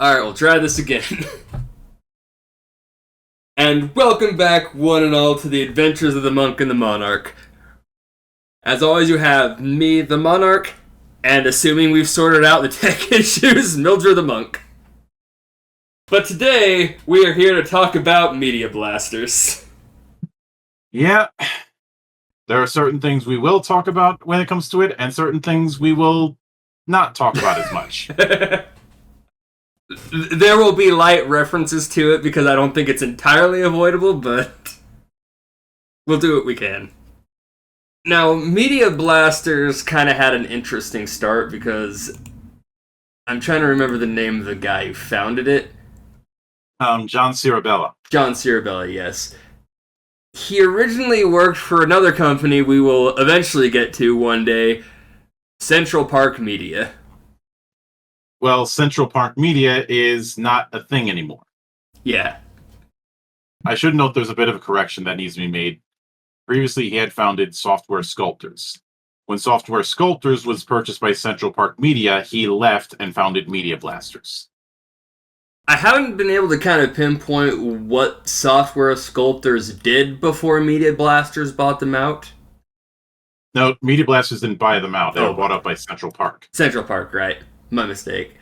Alright, we'll try this again. And welcome back, one and all, to the adventures of the monk and the monarch. As always, you have me, the monarch, and assuming we've sorted out the tech issues, Mildra the monk. But today, we are here to talk about media blasters. Yeah, there are certain things we will talk about when it comes to it, and certain things we will not talk about as much. There will be light references to it because I don't think it's entirely avoidable, but we'll do what we can. Now, Media Blasters kind of had an interesting start because I'm trying to remember the name of the guy who founded it. John Cirabella. John Cirabella, yes. He originally worked for another company we will eventually get to one day, Central Park Media. Well, Central Park Media is not a thing anymore. Yeah. I should note there's a bit of a correction that needs to be made. Previously, he had founded Software Sculptors. When Software Sculptors was purchased by Central Park Media, he left and founded Media Blasters. I haven't been able to kind of pinpoint what Software Sculptors did before Media Blasters bought them out. No, Media Blasters didn't buy them out. They were bought up by Central Park. Central Park, right. My mistake.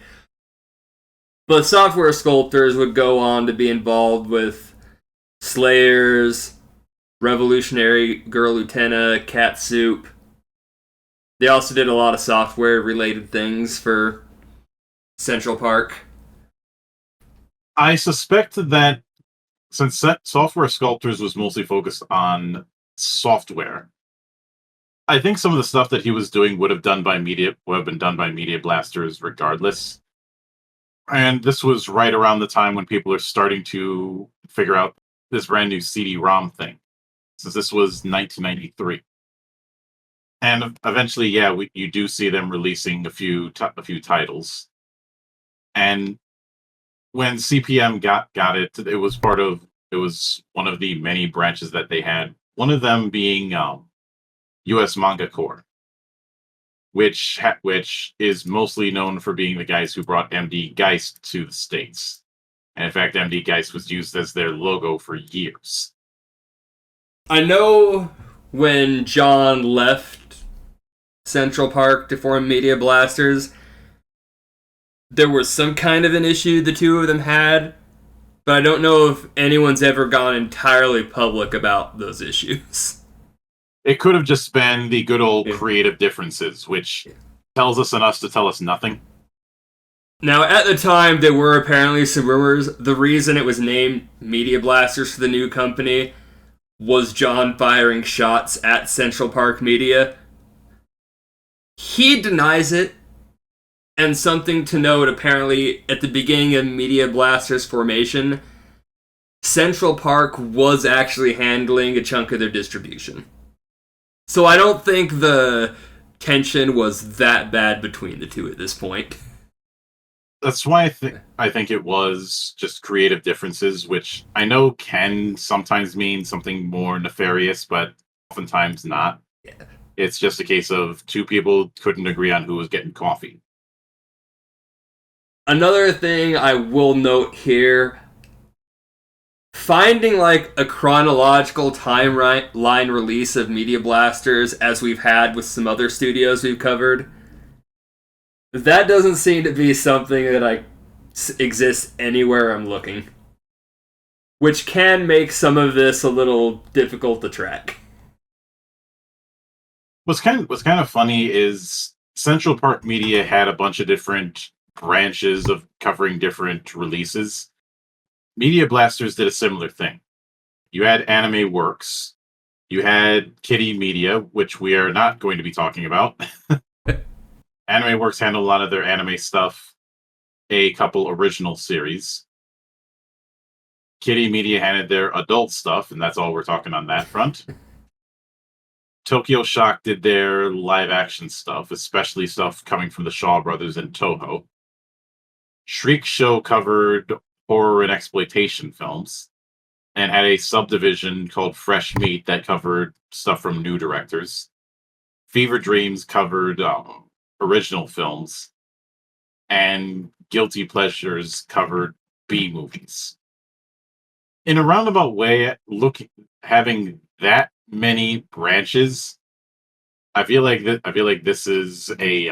But Software Sculptors would go on to be involved with Slayers, Revolutionary Girl Lieutenant, Cat Soup. They also did a lot of software-related things for Central Park. I suspect that since Software Sculptors was mostly focused on software, I think some of the stuff that he was doing would have been done by Media Blasters regardless. And this was right around the time when people are starting to figure out this brand new CD-ROM thing, since this was 1993. And eventually, you do see them releasing a few titles. And when CPM got it, it was one of the many branches that they had. One of them being US Manga Corps, which is mostly known for being the guys who brought MD Geist to the States. And in fact, MD Geist was used as their logo for years. I know when John left Central Park to form Media Blasters, there was some kind of an issue the two of them had, but I don't know if anyone's ever gone entirely public about those issues. It could have just been the good old creative differences, which tells us to tell us nothing. Now, at the time, there were apparently some rumors. The reason it was named Media Blasters for the new company was John firing shots at Central Park Media. He denies it. And something to note, apparently, at the beginning of Media Blasters formation, Central Park was actually handling a chunk of their distribution. So I don't think the tension was that bad between the two at this point. That's why I think it was just creative differences, which I know can sometimes mean something more nefarious, but oftentimes not. Yeah. It's just a case of two people couldn't agree on who was getting coffee. Another thing I will note here, finding like a chronological timeline release of Media Blasters as we've had with some other studios we've covered, that doesn't seem to be something that exists anywhere I'm looking. Which can make some of this a little difficult to track. What's kind of funny is Central Park Media had a bunch of different branches of covering different releases. Media Blasters did a similar thing. You had Anime Works, you had Kitty Media, which we are not going to be talking about. Anime Works handled a lot of their anime stuff, a couple original series. Kitty Media handled their adult stuff, and that's all we're talking on that front. Tokyo Shock did their live action stuff, especially stuff coming from the Shaw Brothers and Toho. Shriek Show covered horror and exploitation films, and had a subdivision called Fresh Meat that covered stuff from new directors. Fever Dreams covered original films, and guilty pleasures covered B movies. In a roundabout way, having that many branches, I feel like this is a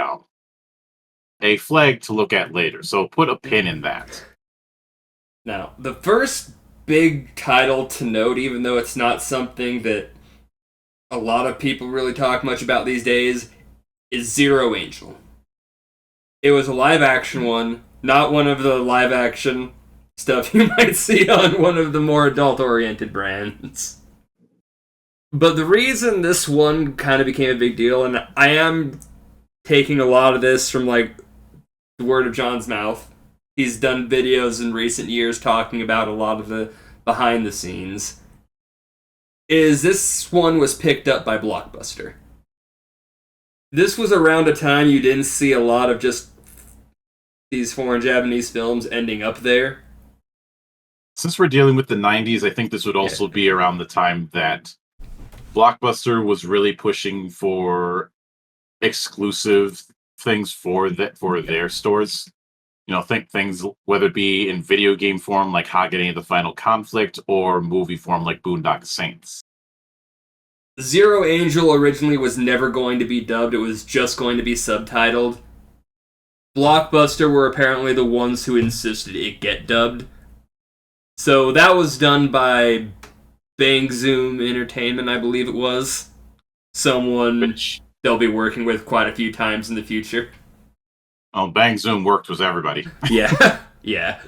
flag to look at later. So put a pin in that. Now, the first big title to note, even though it's not something that a lot of people really talk much about these days, is Zero Angel. It was a live action one, not one of the live action stuff you might see on one of the more adult oriented brands. But the reason this one kind of became a big deal, and I am taking a lot of this from like the word of John's mouth. He's done videos in recent years talking about a lot of the behind the scenes. Is this one was picked up by Blockbuster. This was around a time you didn't see a lot of just these foreign Japanese films ending up there. Since we're dealing with the 90s, I think this would also be around the time that Blockbuster was really pushing for exclusive things for their stores. You know, think things whether it be in video game form like Hagane the Final Conflict or movie form like Boondock Saints. Zero Angel originally was never going to be dubbed, it was just going to be subtitled. Blockbuster were apparently the ones who insisted it get dubbed. So that was done by Bang Zoom Entertainment, I believe it was. Someone Which, they'll be working with quite a few times in the future. oh, Bang Zoom worked with everybody. Yeah, yeah.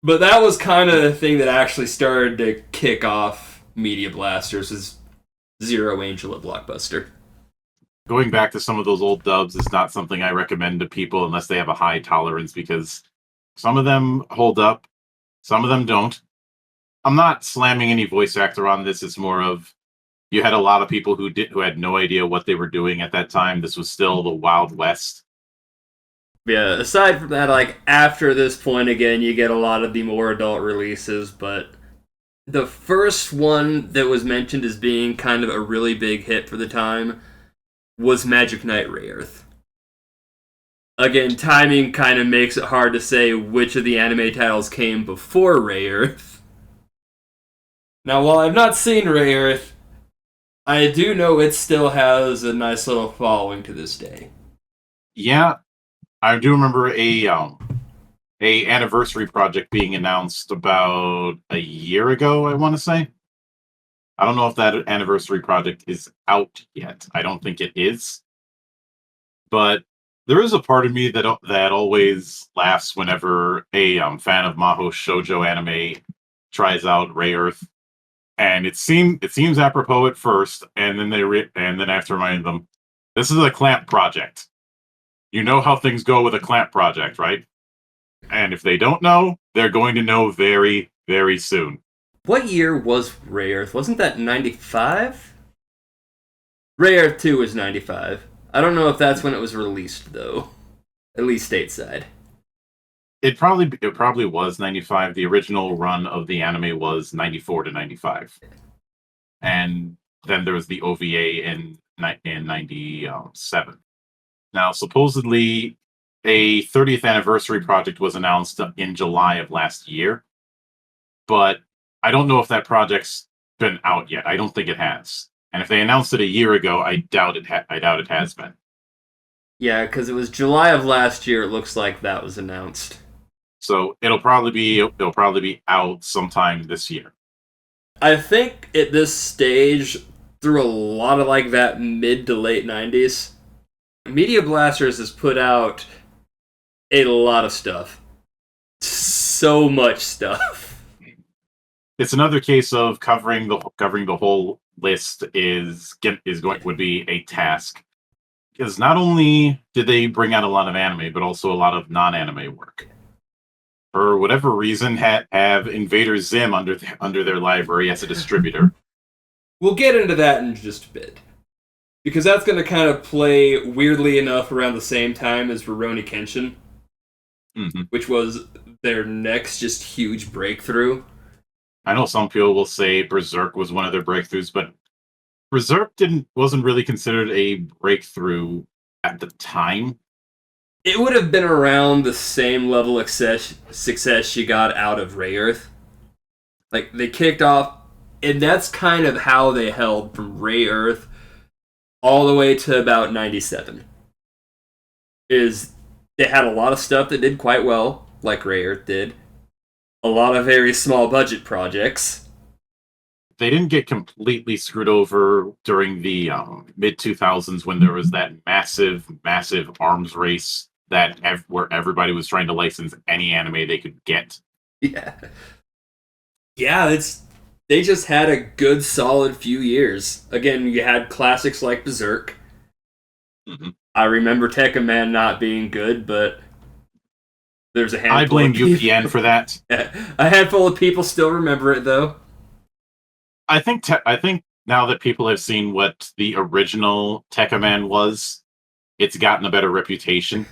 But that was kind of the thing that actually started to kick off Media Blasters, is Zero Angel at Blockbuster. Going back to some of those old dubs is not something I recommend to people unless they have a high tolerance, because some of them hold up, some of them don't. I'm not slamming any voice actor on this. It's more of you had a lot of people who had no idea what they were doing at that time. This was still the Wild West. Yeah, aside from that, like, after this point, again, you get a lot of the more adult releases, but the first one that was mentioned as being kind of a really big hit for the time was Magic Knight Rayearth. Again, timing kind of makes it hard to say which of the anime titles came before Rayearth. Now, while I've not seen Rayearth, I do know it still has a nice little following to this day. Yeah, I do remember a anniversary project being announced about a year ago, I want to say. I don't know if that anniversary project is out yet. I don't think it is. But there is a part of me that always laughs whenever a fan of Maho shoujo anime tries out Rayearth, and it seems apropos at first, and then and then I have to remind them, this is a clamp project. You know how things go with a clamp project, right? And if they don't know, they're going to know very, very soon. What year was Rayearth? Wasn't that 95? Rayearth 2 was 95. I don't know if that's when it was released, though. At least stateside. It probably was 95. The original run of the anime was 94 to 95. And then there was the OVA in 97. Now, supposedly, a 30th anniversary project was announced in July of last year, but I don't know if that project's been out yet. I don't think it has. And if they announced it a year ago, I doubt it has been. Yeah, because it was July of last year. It looks like that was announced. So it'll probably be out sometime this year. I think at this stage, through a lot of like that mid to late 90s, Media Blasters has put out a lot of stuff. So much stuff. It's another case of covering the whole list would be a task, because not only did they bring out a lot of anime, but also a lot of non-anime work. For whatever reason, have Invader Zim under their library as a distributor. We'll get into that in just a bit, because that's going to kind of play weirdly enough around the same time as Rurouni Kenshin, which was their next just huge breakthrough. I know some people will say Berserk was one of their breakthroughs, but Berserk wasn't really considered a breakthrough at the time. it would have been around the same level of success she got out of Ray Earth. Like, they kicked off, and that's kind of how they held from Ray Earth all the way to about 97. Is they had a lot of stuff that did quite well, like Ray Earth did. A lot of very small budget projects. They didn't get completely screwed over during the mid 2000s when there was that massive arms race where everybody was trying to license any anime they could get. Yeah. Yeah, they just had a good solid few years. Again, you had classics like Berserk. Mm-hmm. I remember Tekka Man not being good, but there's a handful. I blame UPN for that. A handful of people still remember it, though. I think now that people have seen what the original Tekka Man was, it's gotten a better reputation.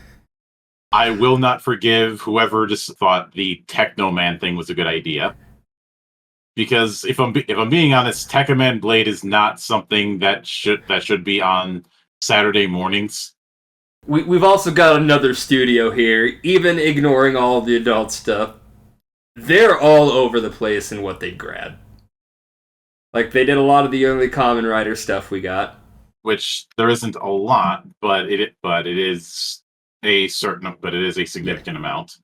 I will not forgive whoever just thought the Techno Man thing was a good idea. Because if I'm being honest, Tekka Man Blade is not something that should be on Saturday mornings. We've also got another studio here, even ignoring all the adult stuff. They're all over the place in what they grab. Like, they did a lot of the early Kamen Rider stuff we got. Which there isn't a lot, but it is a significant amount.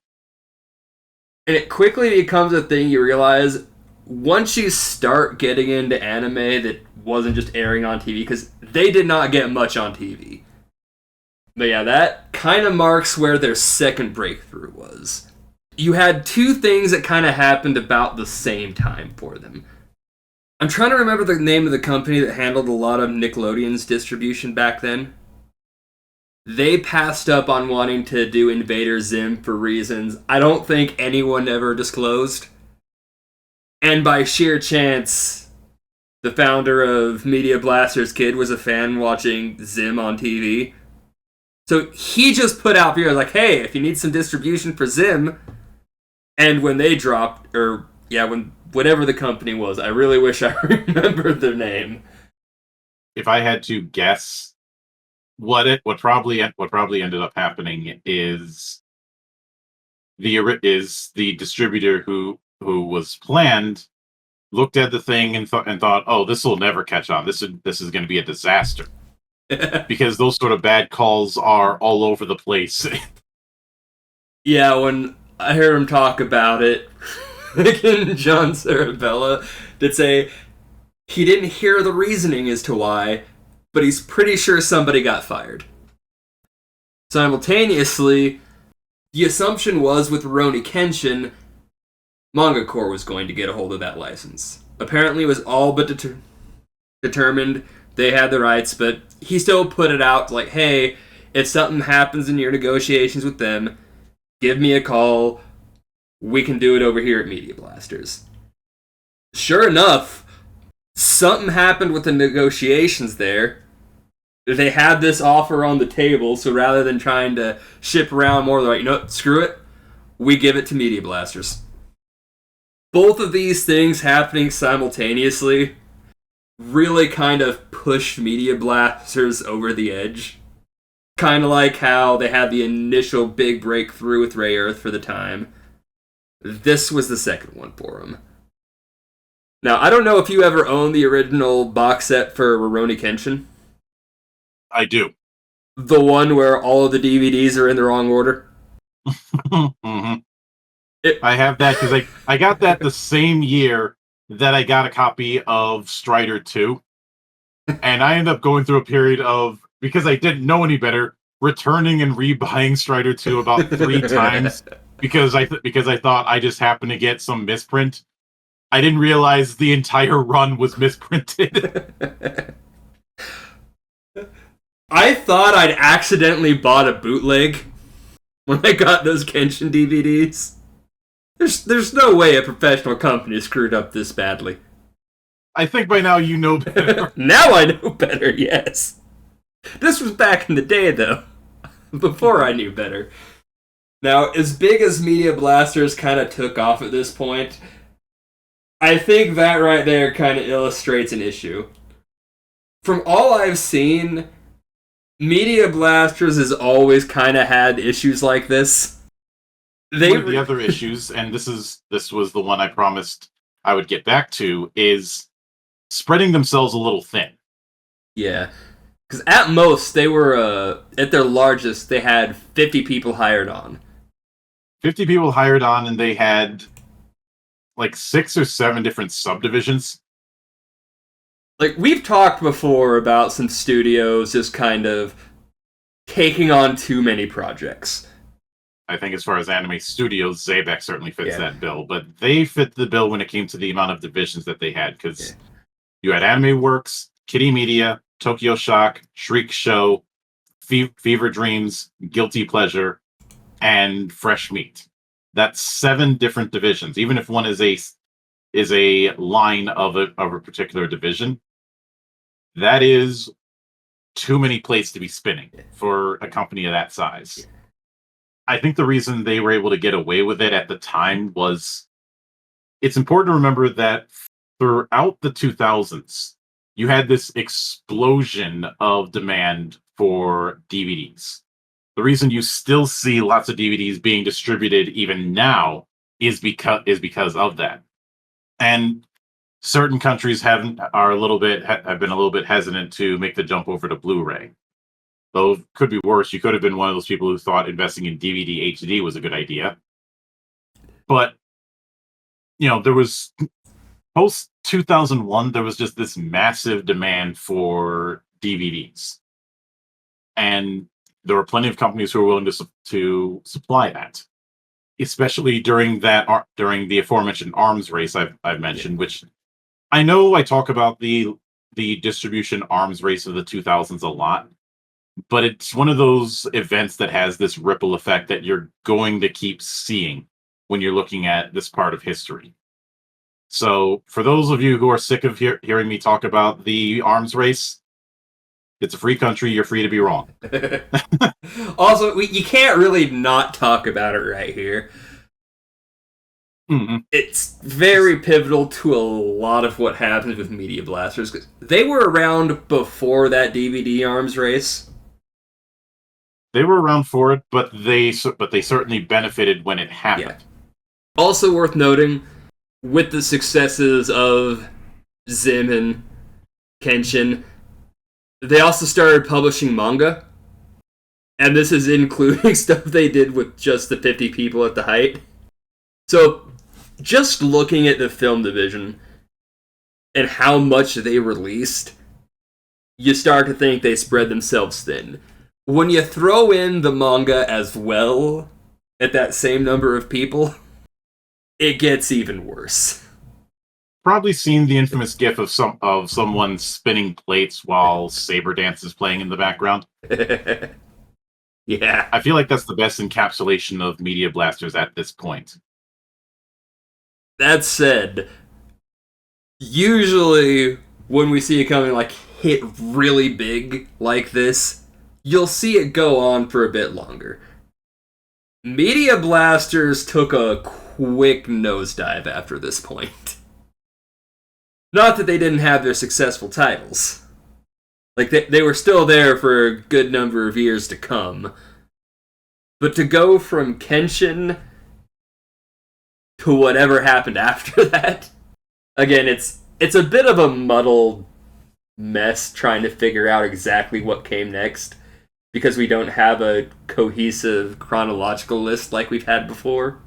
And it quickly becomes a thing you realize once you start getting into anime that wasn't just airing on TV, because they did not get much on TV. But yeah, that kind of marks where their second breakthrough was. You had two things that kind of happened about the same time for them. I'm trying to remember the name of the company that handled a lot of Nickelodeon's distribution back then. They passed up on wanting to do Invader Zim for reasons I don't think anyone ever disclosed. And by sheer chance, the founder of Media Blaster's kid was a fan watching Zim on TV. So he just put out here like, hey, if you need some distribution for Zim, and when they dropped, whatever the company was, I really wish I remembered their name. If I had to guess, what probably ended up happening is the distributor who was planned looked at the thing and thought, oh, this will never catch on. This is going to be a disaster. Because those sort of bad calls are all over the place. Yeah, when I heard him talk about it, again, John Sarabella did say he didn't hear the reasoning as to why, but he's pretty sure somebody got fired. Simultaneously, the assumption was with Rurouni Kenshin, Manga Corps was going to get a hold of that license. Apparently it was all but determined they had the rights, but he still put it out like, hey, if something happens in your negotiations with them, give me a call. We can do it over here at Media Blasters. Sure enough, something happened with the negotiations there. They had this offer on the table, so rather than trying to ship around more, they're like, no, screw it. We give it to Media Blasters. Both of these things happening simultaneously really kind of pushed Media Blasters over the edge. Kind of like how they had the initial big breakthrough with Ray Earth for the time. This was the second one for them. Now, I don't know if you ever owned the original box set for Rurouni Kenshin. I do. The one where all of the DVDs are in the wrong order? Mm-hmm. I have that because I got that the same year that I got a copy of Strider 2. And I ended up going through a period of, because I didn't know any better, returning and rebuying Strider 2 about 3 times because I thought I just happened to get some misprint. I didn't realize the entire run was misprinted. I thought I'd accidentally bought a bootleg when I got those Kenshin DVDs. There's no way a professional company screwed up this badly. I think by now you know better. Now I know better, yes. This was back in the day, though. Before I knew better. Now, as big as Media Blasters kind of took off at this point, I think that right there kind of illustrates an issue. From all I've seen, Media Blasters has always kind of had issues like this. One of the other issues, and this was the one I promised I would get back to, is spreading themselves a little thin. Yeah. Because at most, they were, at their largest, they had 50 people hired on. 50 people hired on, and they had like 6 or 7 different subdivisions. Like, we've talked before about some studios just kind of taking on too many projects. I think as far as anime studios, Xebec certainly fits that bill, but they fit the bill when it came to the amount of divisions that they had, because you had Anime Works, Kitty Media, Tokyo Shock, Shriek Show, Fever Dreams, Guilty Pleasure, and Fresh Meat. That's 7 different divisions. Even if one is a line of a particular division, that is too many plates to be spinning for a company of that size. I think the reason they were able to get away with it at the time was, it's important to remember that throughout the 2000s, you had this explosion of demand for DVDs. The reason you still see lots of DVDs being distributed even now is because of that. And certain countries have been a little bit hesitant to make the jump over to Blu-ray. Though it could be worse. You could have been one of those people who thought investing in DVD HD was a good idea. But there was post 2001, there was just this massive demand for DVDs, and there were plenty of companies who were willing to supply that, especially during the aforementioned arms race I've mentioned, which I know I talk about the distribution arms race of the 2000s a lot, but it's one of those events that has this ripple effect that you're going to keep seeing when you're looking at this part of history. So for those of you who are sick of hearing me talk about the arms race, it's a free country. You're free to be wrong. Also, you can't really not talk about it right here. Mm-hmm. It's very pivotal to a lot of what happens with Media Blasters, because they were around before that DVD arms race. They were around for it, but they certainly benefited when it happened. Yeah. Also worth noting, with the successes of Zim and Kenshin, they also started publishing manga. And this is including stuff they did with just the 50 people at the height. So, just looking at the film division and how much they released, you start to think they spread themselves thin. When you throw in the manga as well at that same number of people, it gets even worse. Probably seen the infamous gif of someone spinning plates while Saber Dance is playing in the background. Yeah. I feel like that's the best encapsulation of Media Blasters at this point. That said, usually when we see a company like hit really big like this, you'll see it go on for a bit longer. Media Blasters took a quick nosedive after this point. Not that they didn't have their successful titles. Like, they were still there for a good number of years to come. But to go from Kenshin to whatever happened after that, again, it's a bit of a muddled mess trying to figure out exactly what came next, because we don't have a cohesive chronological list like we've had before.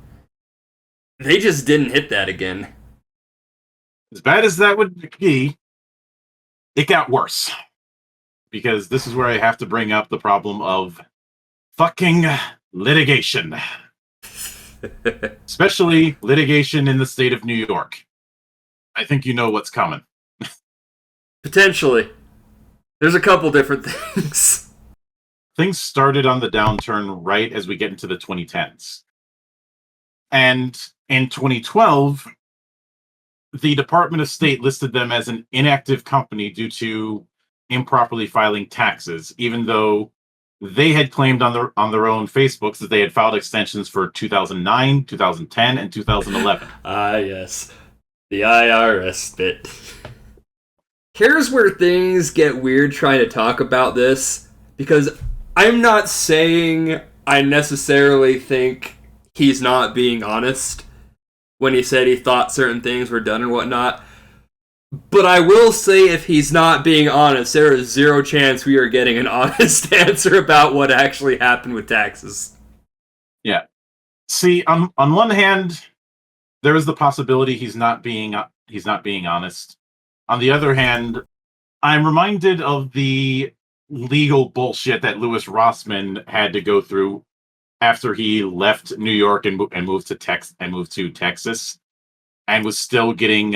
They just didn't hit that again. As bad as that would be, it got worse. Because this is where I have to bring up the problem of fucking litigation. Especially litigation in the state of New York. I think you know what's coming. Potentially. There's a couple different things. Things started on the downturn right as we get into the 2010s. And in 2012, the Department of State listed them as an inactive company due to improperly filing taxes, even though they had claimed on their own Facebooks that they had filed extensions for 2009, 2010, and 2011. Ah, yes. The IRS bit. Here's where things get weird trying to talk about this, Because I'm not saying I necessarily think he's not being honest when he said he thought certain things were done and whatnot. But I will say, if he's not being honest, there is zero chance we are getting an honest answer about what actually happened with taxes. Yeah. See, on one hand, there is the possibility he's not being honest. On the other hand, I'm reminded of the legal bullshit that Louis Rossman had to go through after he left New York and moved to Texas, and was still dealing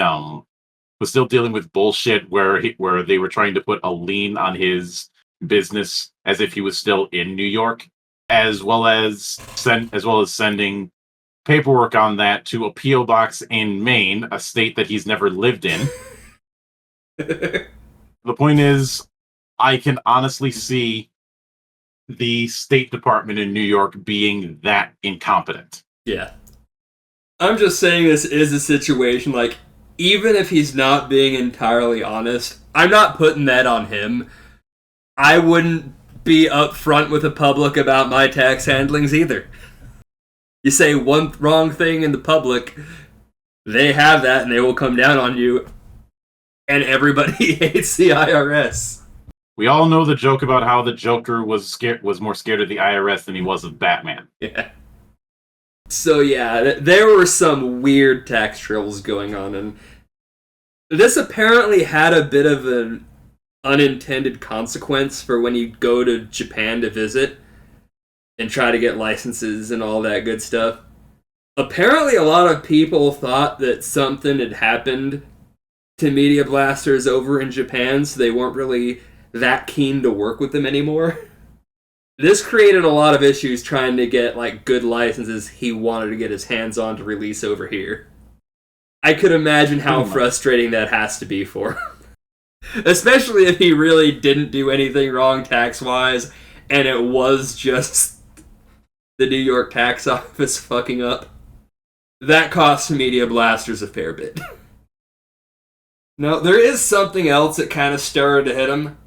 with bullshit where they were trying to put a lien on his business as if he was still in New York, as well as sending paperwork on that to a PO box in Maine, a state that he's never lived in. The point is, I can honestly see the State Department in New York being that incompetent. Yeah. I'm just saying this is a situation, like, even if he's not being entirely honest, I'm not putting that on him. I wouldn't be upfront with the public about my tax handlings either. You say one wrong thing in the public, they have that and they will come down on you, and everybody hates the IRS. We all know the joke about how the Joker was more scared of the IRS than he was of Batman. Yeah. So yeah, there were some weird tax troubles going on, and this apparently had a bit of an unintended consequence for when you go to Japan to visit and try to get licenses and all that good stuff. Apparently a lot of people thought that something had happened to Media Blasters over in Japan, so they weren't really that keen to work with them anymore. This created a lot of issues trying to get like good licenses he wanted to get his hands on to release over here. I could imagine how frustrating that has to be for him. Especially if he really didn't do anything wrong tax-wise, and it was just the New York tax office fucking up. That cost Media Blasters a fair bit. Now, there is something else that kind of started to hit him.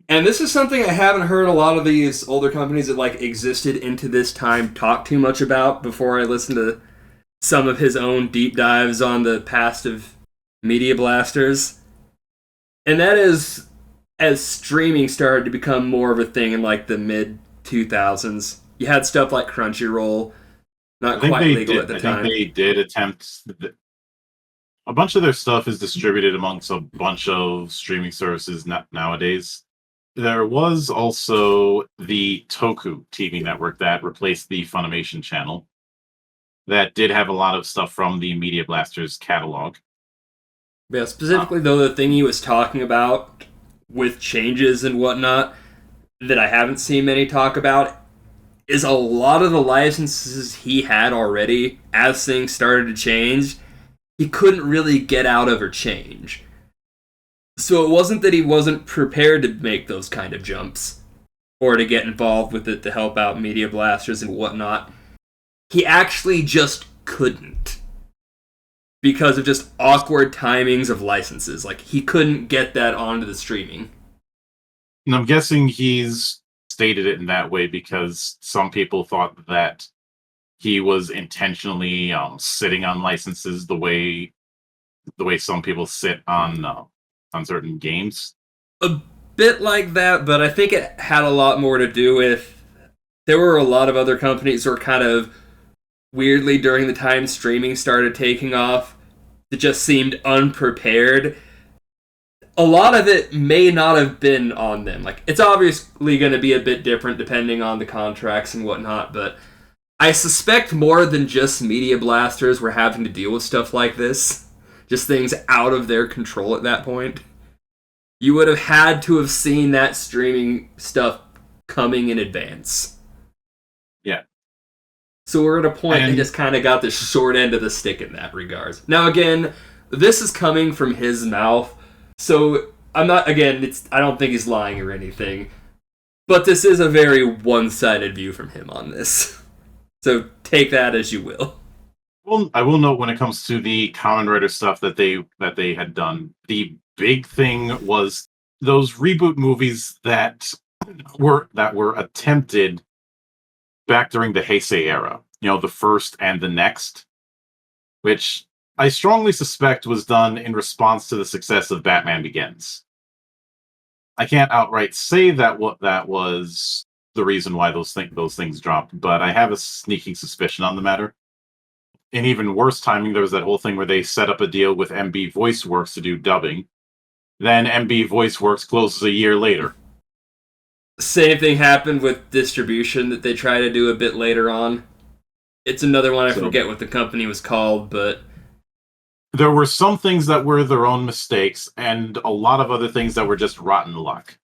And this is something I haven't heard a lot of these older companies that like existed into this time talk too much about before I listened to some of his own deep dives on the past of Media Blasters. And that is, as streaming started to become more of a thing in like the mid-2000s, you had stuff like Crunchyroll, not quite legal at the time. I think they did attempt... A bunch of their stuff is distributed amongst a bunch of streaming services nowadays. There was also the Toku TV network that replaced the Funimation channel that did have a lot of stuff from the Media Blasters catalog. Yeah, specifically, though, the thing he was talking about with changes and whatnot that I haven't seen many talk about is a lot of the licenses he had already, as things started to change, he couldn't really get out of or change. So it wasn't that he wasn't prepared to make those kind of jumps or to get involved with it to help out Media Blasters and whatnot. He actually just couldn't. Because of just awkward timings of licenses. Like, he couldn't get that onto the streaming. And I'm guessing he's stated it in that way because some people thought that he was intentionally sitting on licenses the way some people sit on certain games. A bit like that, but I think it had a lot more to do with there were a lot of other companies who were kind of weirdly during the time streaming started taking off that just seemed unprepared. A lot of it may not have been on them. Like, it's obviously going to be a bit different depending on the contracts and whatnot, but I suspect more than just Media Blasters were having to deal with stuff like this. Just things out of their control at that point. You would have had to have seen that streaming stuff coming in advance. Yeah. So we're at a point they just kind of got the short end of the stick in that regards. Now again, this is coming from his mouth, so I'm not, again, I don't think he's lying or anything, but this is a very one-sided view from him on this. So take that as you will. Well, I will note when it comes to the Kamen Rider stuff that they had done, the big thing was those reboot movies that were attempted back during the Heisei era. The first and the next, which I strongly suspect was done in response to the success of Batman Begins. I can't outright say that what that was the reason why those things dropped, but I have a sneaking suspicion on the matter. In even worse timing, there was that whole thing where they set up a deal with MB VoiceWorks to do dubbing. Then MB VoiceWorks closes a year later. Same thing happened with distribution that they try to do a bit later on. It's another one, I forget what the company was called, but there were some things that were their own mistakes, and a lot of other things that were just rotten luck.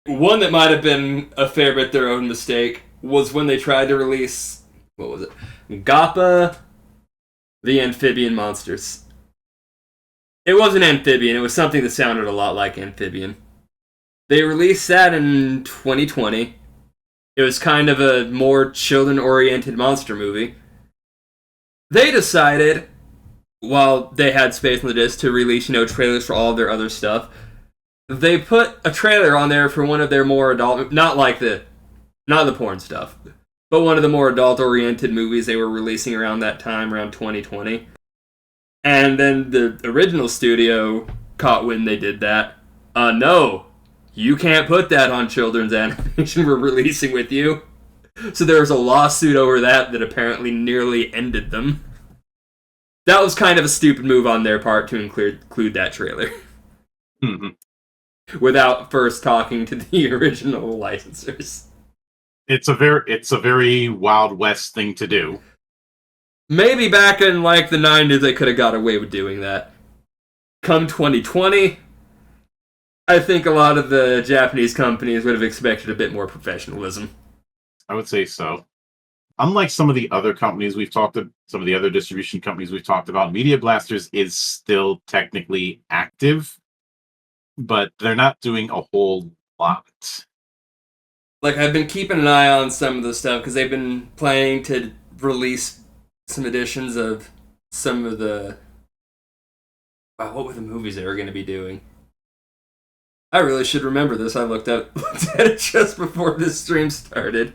One that might have been a fair bit their own mistake was when they tried to release, what was it? Gappa, the Amphibian Monsters. It wasn't Amphibian, it was something that sounded a lot like Amphibian. They released that in 2020. It was kind of a more children-oriented monster movie. They decided, while they had space on the disc, to release trailers for all of their other stuff. They put a trailer on there for one of their more adult, not the porn stuff, but one of the more adult-oriented movies they were releasing around that time, around 2020. And then the original studio caught wind they did that. No, you can't put that on children's animation we're releasing with you. So there was a lawsuit over that apparently nearly ended them. That was kind of a stupid move on their part to include that trailer. Mm-hmm. Without first talking to the original licensors. It's a very Wild West thing to do. Maybe back in the 90s they could have got away with doing that. Come 2020, I think a lot of the Japanese companies would have expected a bit more professionalism. I would say so. Unlike some of the other companies some of the other distribution companies we've talked about, Media Blasters is still technically active, but they're not doing a whole lot. I've been keeping an eye on some of the stuff because they've been planning to release some editions of some of the... Wow, what were the movies they were going to be doing? I really should remember this. I looked at it just before this stream started.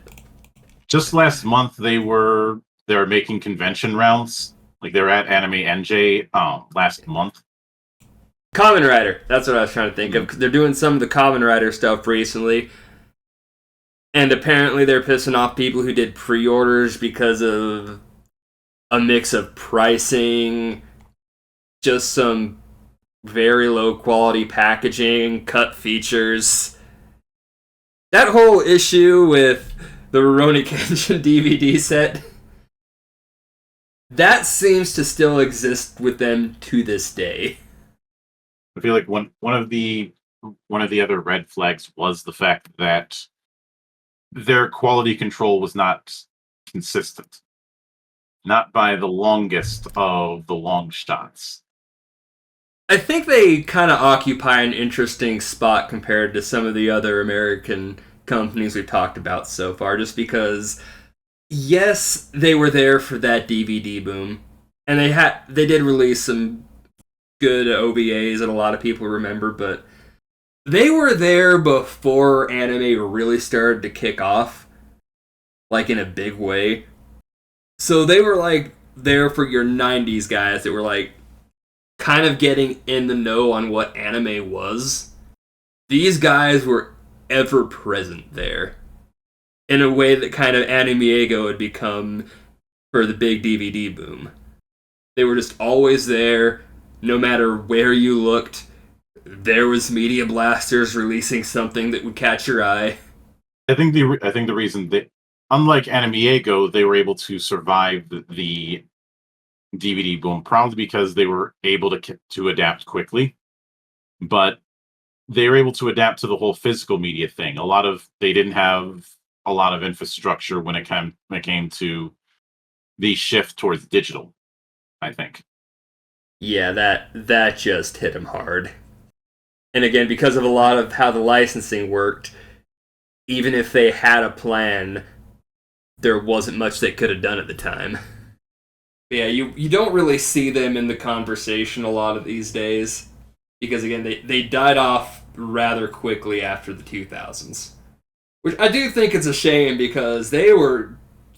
Just last month, they were making convention rounds. They were at Anime NJ last month. Kamen Rider. That's what I was trying to think of. They're doing some of the Kamen Rider stuff recently. And apparently they're pissing off people who did pre-orders because of a mix of pricing, just some very low quality packaging, cut features. That whole issue with the Rurouni Kenshin DVD set, that seems to still exist with them to this day. I feel like one of the other red flags was the fact that their quality control was not consistent. Not by the longest of the long shots. I think they kind of occupy an interesting spot compared to some of the other American companies we've talked about so far, just because, yes, they were there for that DVD boom, and they did release some good OVAs that a lot of people remember, but they were there before anime really started to kick off, in a big way. So they were there for your 90s guys that were kind of getting in the know on what anime was. These guys were ever present there in a way that kind of Anime-ego had become for the big DVD boom. They were just always there, no matter where you looked. There was Media Blasters releasing something that would catch your eye. I think the reason that, unlike Anime-ego, they were able to survive the DVD boom probably because they were able to adapt quickly, but they were able to adapt to the whole physical media thing. They didn't have a lot of infrastructure when it came to the shift towards digital, I think. Yeah, that just hit him hard. And again, because of a lot of how the licensing worked, even if they had a plan, there wasn't much they could have done at the time. Yeah, you don't really see them in the conversation a lot of these days. Because again, they died off rather quickly after the 2000s. Which I do think it's a shame because they were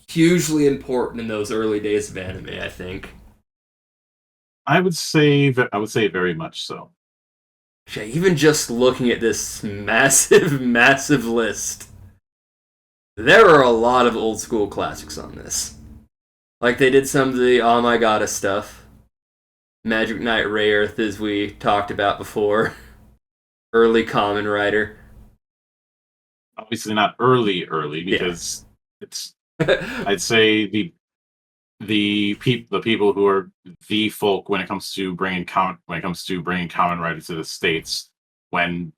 hugely important in those early days of anime, I think. I would say very much so. Yeah, even just looking at this massive, massive list, there are a lot of old school classics on this. Like they did some of the Oh My Goddess stuff. Magic Knight Rayearth, as we talked about before. Early Common Rider. Obviously not early Yeah. because it's I'd say the people who are the folk when it comes to bringing Common Rider to the states when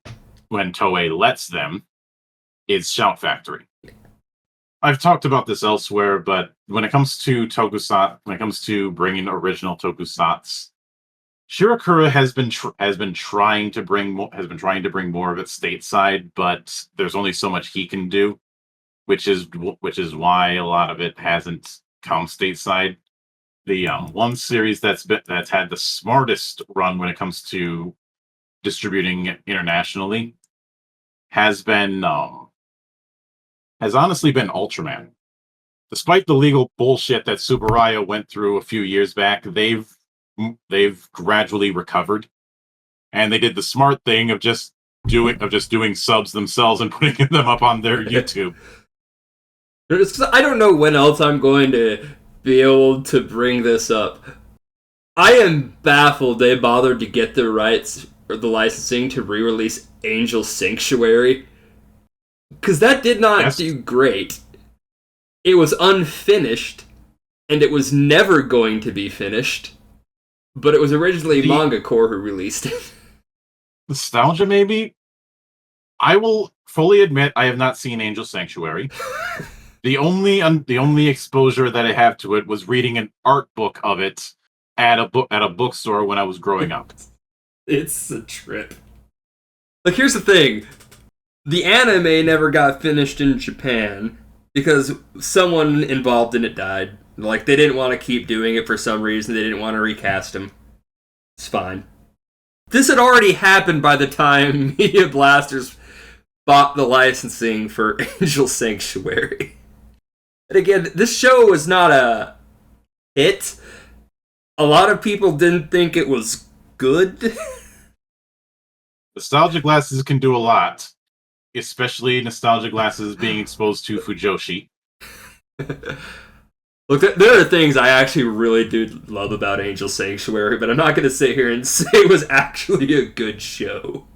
Toei lets them is Shout Factory. I've talked about this elsewhere, but when it comes to when it comes to bringing original tokusatsu, Shirakura has been trying to bring more of it stateside, but there's only so much he can do, which is why a lot of it hasn't come stateside. The one series that's had the smartest run when it comes to distributing internationally has been has honestly been Ultraman. Despite the legal bullshit that Subaraya went through a few years back, they've gradually recovered, and they did the smart thing of just doing subs themselves and putting them up on their YouTube. I don't know when else I'm going to be able to bring this up. I am baffled they bothered to get the rights or the licensing to re-release Angel Sanctuary because that did not Yes, do great. It was unfinished and it was never going to be finished. But it was originally the Manga Core who released it. nostalgia maybe. I will fully admit I have not seen Angel Sanctuary. The only exposure that I have to it was reading an art book of it at a bookstore when I was growing up. It's a trip. Like, here's the thing: the anime never got finished in Japan because someone involved in it died. Like, they didn't want to keep doing it for some reason. They didn't want to recast him. It's fine. This had already happened by the time Media Blasters bought the licensing for Angel Sanctuary. And again, this show was not a hit. A lot of people didn't think it was good. Nostalgia glasses can do a lot, especially nostalgia glasses being exposed to Fujoshi. Look, there are things I actually really do love about Angel Sanctuary, but I'm not going to sit here and say it was actually a good show.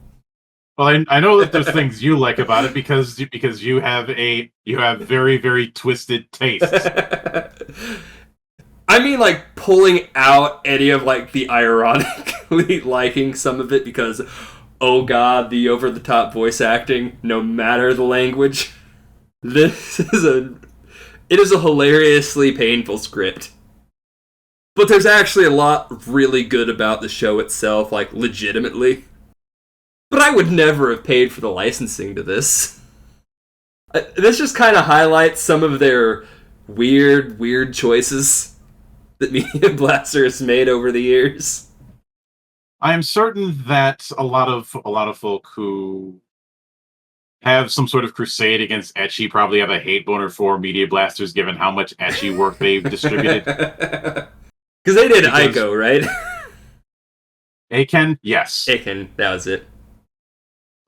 Well, I know that there's things you like about it because you have very very twisted tastes. I mean, like, pulling out any of, like, the ironically liking some of it because, oh god, the over the top voice acting, no matter the language. This is a. It is a hilariously painful script. But there's actually a lot really good about the show itself, like, legitimately. But I would never have paid for the licensing to this. This just kind of highlights some of their weird choices that Media Blaster has made over the years. I am certain that a lot of folk who have some sort of crusade against ecchi probably have a hate boner for Media Blasters, given how much ecchi work they've distributed. Because they did Because Aiko, right? Aiken, yes, Aiken, that was it.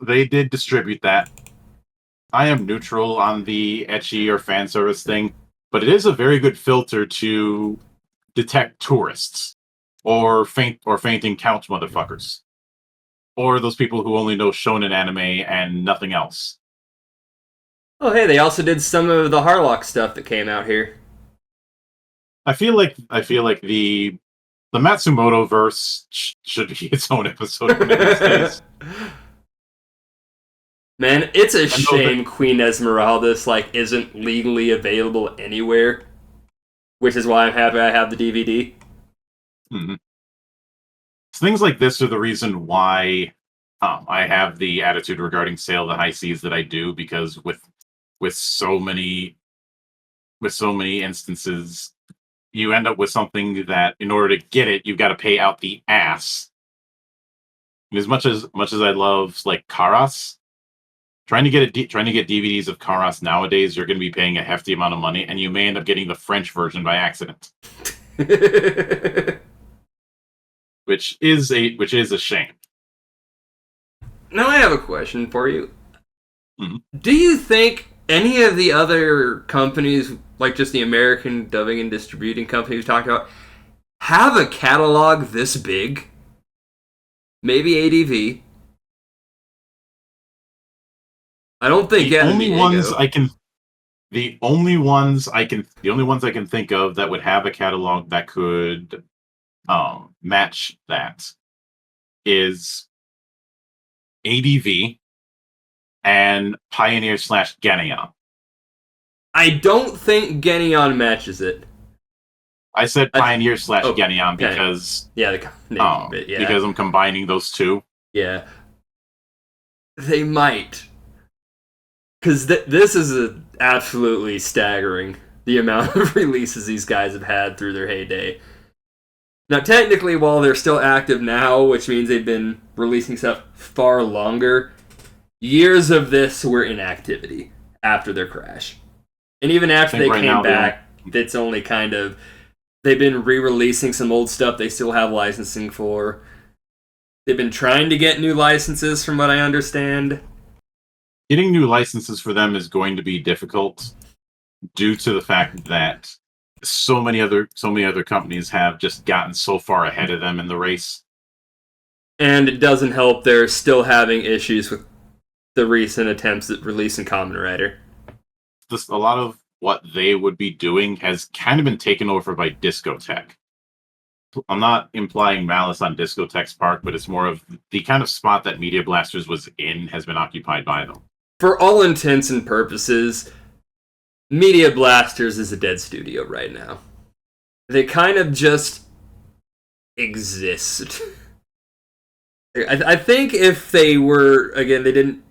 they did distribute that. I am neutral on the ecchi or fan service thing, but it is a very good filter to detect tourists or fainting couch motherfuckers or those people who only know shonen anime and nothing else. Oh, hey, they also did some of the Harlock stuff that came out here. I feel like the Matsumoto verse should be its own episode one of these days. Man, it's a I know that shame Queen Esmeralda's like isn't legally available anywhere, which is why I'm happy I have the DVD. mhm. Things like this are the reason why I have the attitude regarding Sail the High Seas that I do, because with so many with so many instances, you end up with something that in order to get it, you've got to pay out the ass. And as much as I love like Karas, trying to get DVDs of Karas nowadays, you're going to be paying a hefty amount of money, and you may end up getting the French version by accident, which is a shame. Now I have a question for you. Mm-hmm. Do you think any of the other companies, like just the American dubbing and distributing companies we talked about, have a catalog this big? Maybe ADV. I don't think The only ones I can think of that would have a catalog that could match that is ADV and Pioneer / Geneon. I don't think Geneon matches it. I said Pioneer / Geneon because because I'm combining those two. Yeah, they might, because this is absolutely staggering, the amount of releases these guys have had through their heyday. Now, technically, while they're still active now, which means they've been releasing stuff far longer, years of this were inactivity after their crash. And even after they came back, it's only kind of... They've been re-releasing some old stuff they still have licensing for. They've been trying to get new licenses, from what I understand. Getting new licenses for them is going to be difficult due to the fact that so many other companies have just gotten so far ahead of them in the race. And it doesn't help they're still having issues with the recent attempts at releasing Kamen Rider. A lot of what they would be doing has kind of been taken over by Discotech. I'm not implying malice on Discotech's part, but it's more of the kind of spot that Media Blasters was in has been occupied by them. For all intents and purposes, Media Blasters is a dead studio right now. They kind of just exist. I think if they were, again, they didn't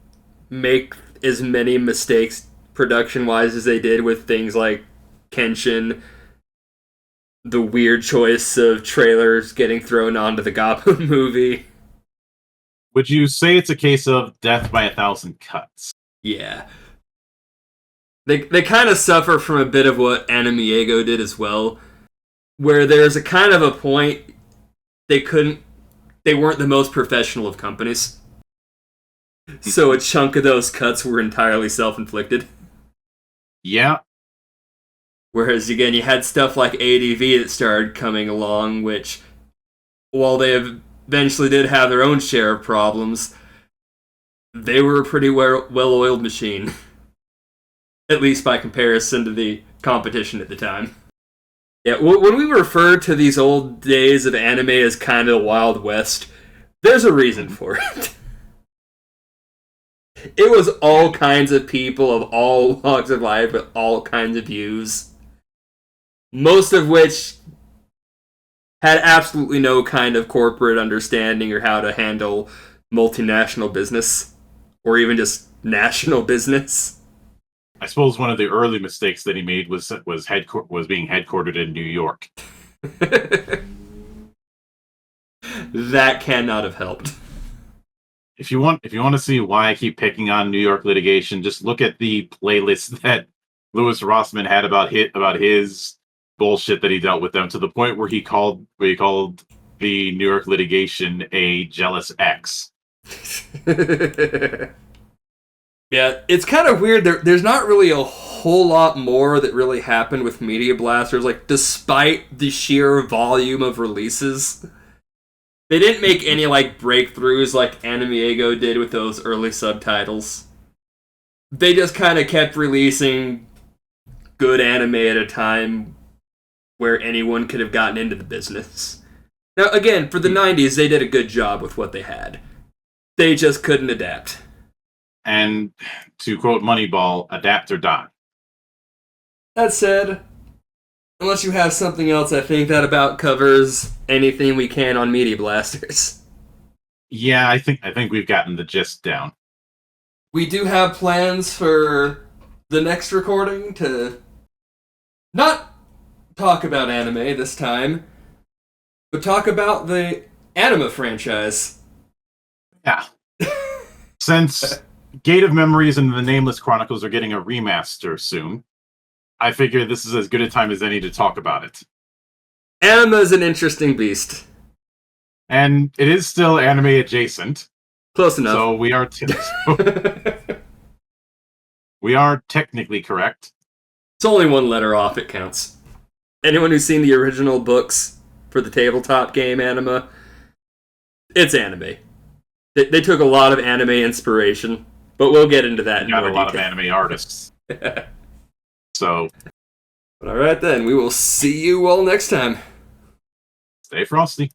make as many mistakes production-wise as they did with things like Kenshin, the weird choice of trailers getting thrown onto the Gappa movie. Would you say it's a case of death by 1,000 cuts? Yeah. They kind of suffer from a bit of what Anime-Eigo did as well, where there's a kind of a point they weren't the most professional of companies. So a chunk of those cuts were entirely self-inflicted. Yeah. Whereas, again, you had stuff like ADV that started coming along, which, while they eventually did have their own share of problems, they were a pretty well-oiled machine. At least by comparison to the competition at the time. Yeah, when we refer to these old days of anime as kind of the Wild West, there's a reason for it. It was all kinds of people of all walks of life with all kinds of views. Most of which had absolutely no kind of corporate understanding or how to handle multinational business. Or even just national business. I suppose one of the early mistakes that he made was being headquartered in New York. That cannot have helped. If you want to see why I keep picking on New York litigation, just look at the playlist that Louis Rossman had about his bullshit that he dealt with them, to the point where he called the New York litigation a jealous ex. Yeah, it's kind of weird. There's not really a whole lot more that really happened with Media Blasters, like, despite the sheer volume of releases. They didn't make any, like, breakthroughs like Anime-Eigo did with those early subtitles. They just kind of kept releasing good anime at a time where anyone could have gotten into the business. Now, again, for the 90s, they did a good job with what they had. They just couldn't adapt. And to quote Moneyball, adapt or die. That said, unless you have something else, I think that about covers anything we can on Media Blasters. Yeah, I think we've gotten the gist down. We do have plans for the next recording to not talk about anime this time, but talk about the anime franchise. Yeah. Since Gate of Memories and the Nameless Chronicles are getting a remaster soon. I figure this is as good a time as any to talk about it. Anima's an interesting beast. And it is still anime adjacent. Close enough. So we are technically correct. It's only one letter off, it counts. Anyone who's seen the original books for the tabletop game Anima, it's anime. They took a lot of anime inspiration, but we'll get into that in more detail. Got a lot of anime artists. So. Alright then, we will see you all next time. Stay frosty.